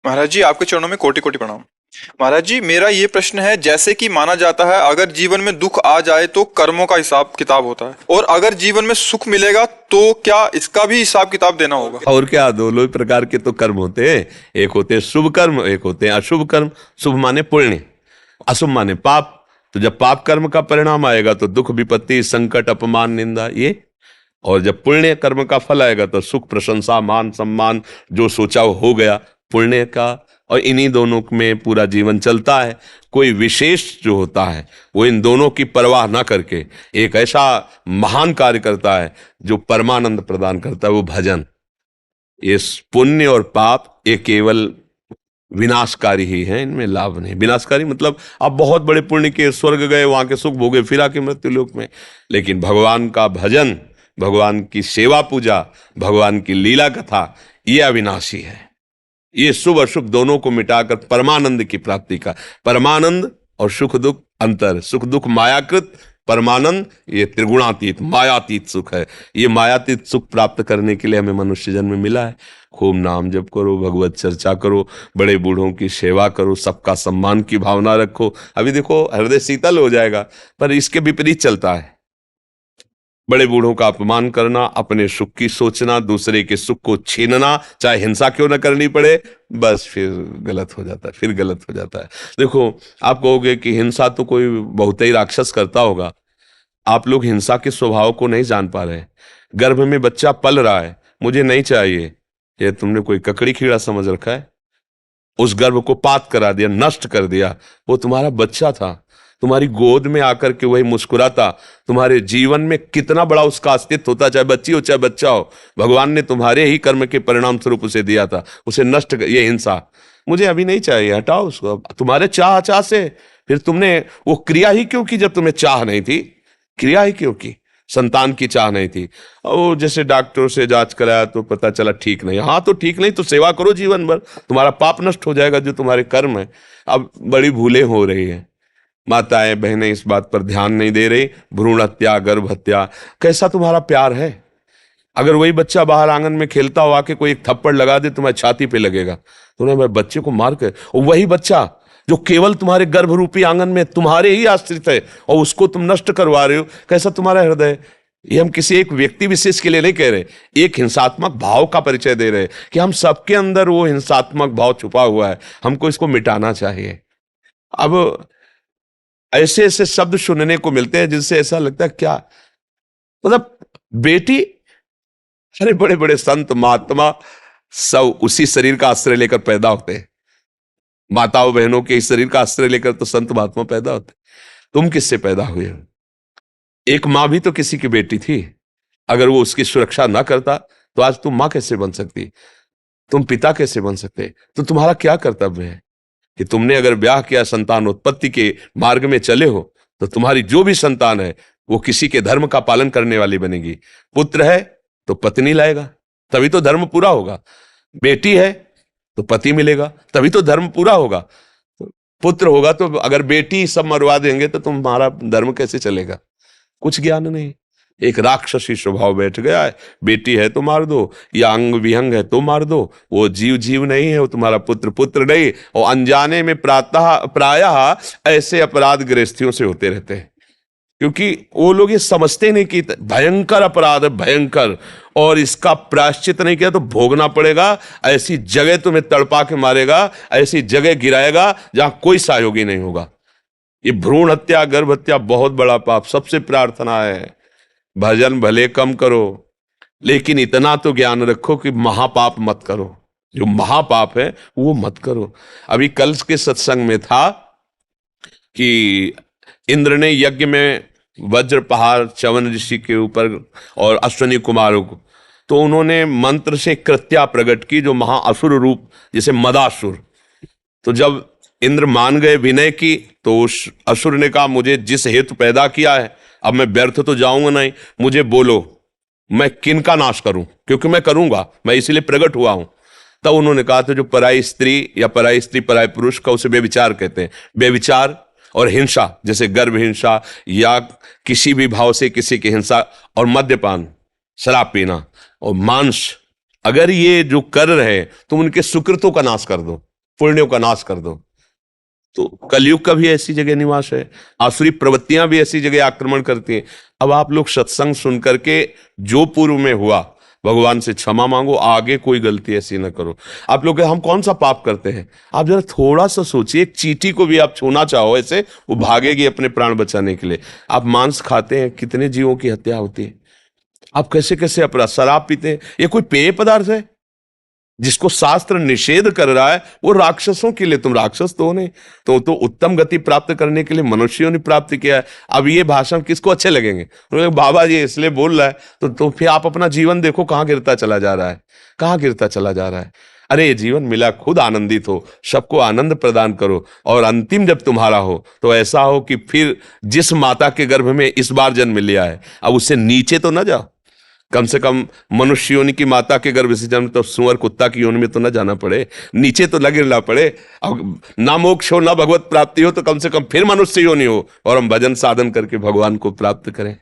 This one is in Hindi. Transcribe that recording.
महाराज जी, आपके चरणों में कोटि कोटि प्रणाम। महाराज जी, मेरा ये प्रश्न है, जैसे कि माना जाता है अगर जीवन में दुख आ जाए तो कर्मों का हिसाब किताब होता है, और अगर जीवन में सुख मिलेगा तो क्या इसका भी हिसाब किताब देना होगा? और क्या, दोनों ही प्रकार के तो कर्म होते हैं। एक होते हैं शुभ कर्म, एक होते हैं अशुभ कर्म। शुभ माने पुण्य, अशुभ माने पाप। तो जब पाप कर्म का परिणाम आएगा तो दुख, विपत्ति, संकट, अपमान, निंदा, ये। और जब पुण्य कर्म का फल आएगा तो सुख, प्रशंसा, मान सम्मान, जो सोचा हो गया पुण्य का। और इन्हीं दोनों में पूरा जीवन चलता है। कोई विशेष जो होता है वो इन दोनों की परवाह ना करके एक ऐसा महान कार्य करता है जो परमानंद प्रदान करता है, वो भजन। ये पुण्य और पाप ये केवल विनाशकारी ही है, इनमें लाभ नहीं। विनाशकारी मतलब आप बहुत बड़े पुण्य के स्वर्ग गए, वहां के सुख भोगे, फिर आके मृत्यु लोक में। लेकिन भगवान का भजन, भगवान की सेवा पूजा, भगवान की लीला कथा, ये अविनाशी है। ये शुभ अशुभ दोनों को मिटाकर परमानंद की प्राप्ति का। परमानंद और सुख दुख अंतर। सुख दुख मायाकृत, परमानंद ये त्रिगुणातीत मायातीत सुख है। ये मायातीत सुख प्राप्त करने के लिए हमें मनुष्य जन्म मिला है। खूब नाम जप करो, भगवत चर्चा करो, बड़े बूढ़ों की सेवा करो, सबका सम्मान की भावना रखो। अभी देखो हृदय शीतल हो जाएगा, पर इसके विपरीत चलता है। बड़े बूढ़ों का अपमान करना, अपने सुख की सोचना, दूसरे के सुख को छीनना, चाहे हिंसा क्यों ना करनी पड़े, बस फिर गलत हो जाता है, फिर गलत हो जाता है। देखो, आप कहोगे कि हिंसा तो कोई बहुत ही राक्षस करता होगा। आप लोग हिंसा के स्वभाव को नहीं जान पा रहे। गर्भ में बच्चा पल रहा है, मुझे नहीं चाहिए, ये तुमने कोई ककड़ी कीड़ा समझ रखा है? उस गर्भ को पात करा दिया, नष्ट कर दिया। वो तुम्हारा बच्चा था, तुम्हारी गोद में आकर के वही मुस्कुराता। तुम्हारे जीवन में कितना बड़ा उसका अस्तित्व होता, चाहे बच्ची हो चाहे बच्चा हो। भगवान ने तुम्हारे ही कर्म के परिणाम स्वरूप उसे दिया था, उसे नष्ट कर। ये हिंसा, मुझे अभी नहीं चाहिए, हटाओ उसको। तुम्हारे चाह चाह से फिर तुमने वो क्रिया ही क्यों की जब तुम्हें चाह नहीं थी? क्रिया ही क्यों की? संतान की चाह नहीं थी। और जैसे डॉक्टर से जांच कराया तो पता चला ठीक नहीं। हाँ, तो ठीक नहीं तो सेवा करो जीवन भर, तुम्हारा पाप नष्ट हो जाएगा, जो तुम्हारे कर्म है। अब बड़ी भूलें हो रही है, माताएं बहनें इस बात पर ध्यान नहीं दे रही। भ्रूण हत्या, गर्भ हत्या, कैसा तुम्हारा प्यार है? अगर वही बच्चा बाहर आंगन में खेलता हो, आके कोई एक थप्पड़ लगा दे, तुम्हारी छाती पे लगेगा, तुमने मैं बच्चे को मार कर। और वही बच्चा जो केवल तुम्हारे गर्भ रूपी आंगन में तुम्हारे ही आश्रित है, और उसको तुम नष्ट करवा रहे हो, कैसा तुम्हारा हृदय? ये हम किसी एक व्यक्ति विशेष के लिए नहीं कह रहे, एक हिंसात्मक भाव का परिचय दे रहे कि हम सबके अंदर वो हिंसात्मक भाव छुपा हुआ है, हमको इसको मिटाना चाहिए। अब ऐसे ऐसे शब्द सुनने को मिलते हैं जिनसे ऐसा लगता है क्या मतलब, बेटी, अरे बड़े बड़े संत महात्मा सब उसी शरीर का आश्रय लेकर पैदा होते हैं। माताओं बहनों के इस शरीर का आश्रय लेकर तो संत महात्मा पैदा होते। तुम किससे पैदा हुए हो? एक माँ भी तो किसी की बेटी थी। अगर वो उसकी सुरक्षा ना करता तो आज तुम माँ कैसे बन सकती, तुम पिता कैसे बन सकते? तो तुम्हारा क्या कर्तव्य है कि तुमने अगर ब्याह किया, संतान उत्पत्ति के मार्ग में चले हो, तो तुम्हारी जो भी संतान है वो किसी के धर्म का पालन करने वाली बनेगी। पुत्र है तो पत्नी लाएगा, तभी तो धर्म पूरा होगा। बेटी है तो पति मिलेगा, तभी तो धर्म पूरा होगा। तो पुत्र होगा तो, अगर बेटी सब मरवा देंगे तो तुम्हारा धर्म कैसे चलेगा? कुछ ज्ञान नहीं, एक राक्षसी स्वभाव बैठ गया है। बेटी है तो मार दो, या अंग विहंग है तो मार दो। वो जीव जीव नहीं है, वो तुम्हारा पुत्र पुत्र नहीं। और अनजाने में प्रायः ऐसे अपराध गृहस्थियों से होते रहते हैं, क्योंकि वो लोग ये समझते नहीं कि भयंकर अपराध है, भयंकर, और इसका प्रायश्चित नहीं किया तो भोगना पड़ेगा। ऐसी जगह तुम्हें तड़पा के मारेगा, ऐसी जगह गिराएगा जहां कोई सहयोगी नहीं होगा। ये भ्रूण हत्या, गर्भ हत्या बहुत बड़ा पाप। सबसे प्रार्थना है, भजन भले कम करो, लेकिन इतना तो ज्ञान रखो कि महापाप मत करो। जो महापाप है वो मत करो। अभी कल के सत्संग में था कि इंद्र ने यज्ञ में वज्र पहाड़ च्यवन ऋषि के ऊपर और अश्वनी कुमारों को, तो उन्होंने मंत्र से कृत्या प्रकट की, जो महाअसुर रूप, जैसे मदासुर। तो जब इंद्र मान गए विनय की, तो उस असुर ने कहा, मुझे जिस हेतु पैदा किया है अब मैं व्यर्थ तो जाऊंगा नहीं, मुझे बोलो मैं किन का नाश करूं, क्योंकि मैं करूंगा, मैं इसीलिए प्रकट हुआ हूं। तब उन्होंने कहा था, जो पराई स्त्री या पराई स्त्री पराई पुरुष का, उसे बेविचार कहते हैं। बेविचार और हिंसा, जैसे गर्भ हिंसा या किसी भी भाव से किसी की हिंसा, और मद्यपान, शराब पीना और मांस, अगर ये जो कर रहे तुम उनके सुकृतों का नाश कर दो। पुण्यों का नाश कर दो। तो कलयुग का भी ऐसी जगह निवास है, आसुरी प्रवृत्तियां भी ऐसी जगह आक्रमण करती हैं। अब आप लोग सत्संग सुन करके जो पूर्व में हुआ भगवान से क्षमा मांगो, आगे कोई गलती ऐसी ना करो। आप लोग हम कौन सा पाप करते हैं, आप जरा थोड़ा सा सोचिए। एक चींटी को भी आप छूना चाहो ऐसे, वो भागेगी अपने प्राण बचाने के लिए। आप मांस खाते हैं, कितने जीवों की हत्या होती है। आप कैसे कैसे अपराध, शराब पीते हैं, ये कोई पेय पदार्थ है जिसको शास्त्र निषेध कर रहा है? वो राक्षसों के लिए, तुम राक्षस तो नहीं, तो उत्तम गति प्राप्त करने के लिए मनुष्यों ने प्राप्त किया है। अब ये भाषण किसको अच्छे लगेंगे? बाबा जी इसलिए बोल रहा है, तो फिर आप अपना जीवन देखो कहां गिरता चला जा रहा है, कहां गिरता चला जा रहा है। अरे ये जीवन मिला, खुद आनंदित हो, सबको आनंद प्रदान करो, और अंतिम जब तुम्हारा हो तो ऐसा हो कि फिर जिस माता के गर्भ में इस बार जन्म लिया है, अब उससे नीचे तो ना जाओ। कम से कम मनुष्य योनि की माता के गर्भ से जन्म, तो सुअर कुत्ता की योनि में तो ना जाना पड़े, नीचे तो लगे ना पड़े। अब ना मोक्ष हो ना भगवत प्राप्ति हो, तो कम से कम फिर मनुष्य योनि हो और हम भजन साधन करके भगवान को प्राप्त करें।